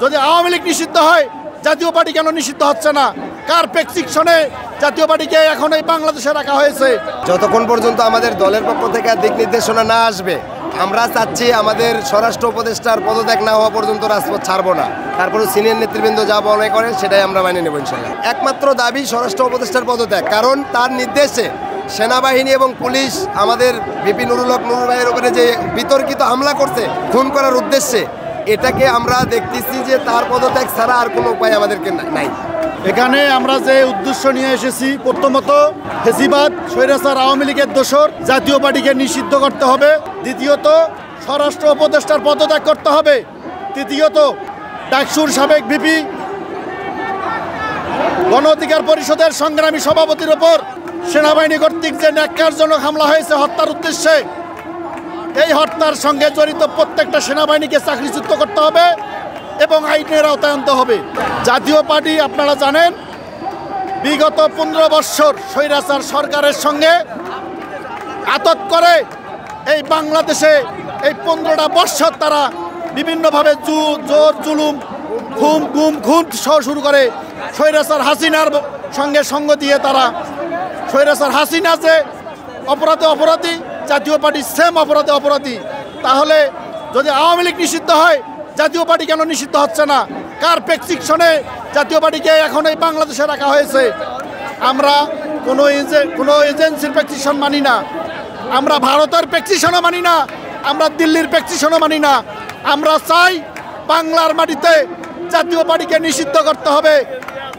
যদি আওয়ামী লীগ নিষিদ্ধ হয়, জাতীয় পার্টি কেন নিষিদ্ধ হচ্ছে না? কার প্রেসক্রিপশনে জাতীয় পার্টিকে এখন এই বাংলাদেশে রাখা হয়েছে? যতক্ষণ পর্যন্ত আমাদের দলের পক্ষ থেকে দিক নির্দেশনা না আসবে, আমরা চাচ্ছি আমাদের স্বরাষ্ট্র উপদেষ্টার পদত্যাগ না হওয়া পর্যন্ত রাজপথ ছাড়বো না। তারপরে সিনিয়র নেতৃবৃন্দ যা মনে করে সেটাই আমরা মেনে নেব ইনশাল্লাহ। একমাত্র দাবি স্বরাষ্ট্র উপদেষ্টার পদত্যাগ, কারণ তার নির্দেশে সেনাবাহিনী এবং পুলিশ আমাদের ভিপি নুরুল হক নুরুল ভাইয়ের উপরে যে বিতর্কিত হামলা করছে খুন করার উদ্দেশ্যে, এটাকে আমরা দেখতেছি যে তার পদত্যাগ ছাড়া আর কোনো উপায় আমাদেরকে নাই। এখানে আমরা যে উদ্দেশ্য নিয়ে এসেছি, প্রথমত ফেসিবাদ স্বৈরাচার আওয়ামী লীগের দোসর জাতীয় পার্টিকে নিষিদ্ধ করতে হবে। দ্বিতীয়ত স্বরাষ্ট্র উপদেষ্টার পদত্যাগ করতে হবে। তৃতীয়ত ডাকসুর সাবেক ভিপি গণ অধিকার পরিষদের সংগ্রামী সভাপতির ওপর সেনাবাহিনী কর্তৃক যে ন্যাক্কারজনক হামলা হয়েছে হত্যার উদ্দেশ্যে, এই হত্যার সঙ্গে জড়িত প্রত্যেকটা সেনাবাহিনীকে চাকরিচ্যুত করতে হবে এবং আইনের আওতায় আনতে হবে। জাতীয় পার্টি আপনারা জানেন, বিগত 15 বৎসর স্বৈরাচার সরকারের সঙ্গে আতত করে এই বাংলাদেশে এই 15টা বৎসর তারা বিভিন্নভাবে জোর জুলুম খুন সহ শুরু করে স্বৈরাচার হাসিনার সঙ্গে সঙ্গ দিয়ে তারা স্বৈরাচার হাসিনা যে অপরাধী, জাতীয় পার্টি সেম অপরাধী। তাহলে যদি আওয়ামী লীগ নিষিদ্ধ হয়, জাতীয় পার্টি কেন নিষিদ্ধ হচ্ছে না? কার প্রেসক্রিপশনে জাতীয় পার্টিকে এখন এই বাংলাদেশে রাখা হয়েছে? আমরা কোনো এজেন্সির প্রেসক্রিপশন মানি না, আমরা ভারতের প্রেসক্রিপশনও মানি না, আমরা দিল্লির প্রেসক্রিপশনও মানি না। আমরা চাই বাংলার মাটিতে জাতীয় পার্টিকে নিষিদ্ধ করতে হবে।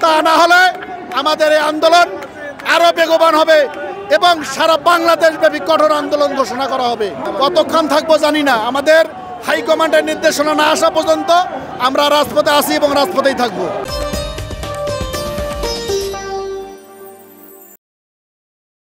তা না হলে আমাদের এই আন্দোলন আরও বেগবান হবে এবং সারা বাংলাদেশব্যাপী কঠোর আন্দোলন ঘোষণা করা হবে। কতক্ষণ থাকবো জানি না, আমাদের হাইকমান্ডের নির্দেশনা না আসা পর্যন্ত আমরা রাজপথে আছি এবং রাজপথেই থাকবো।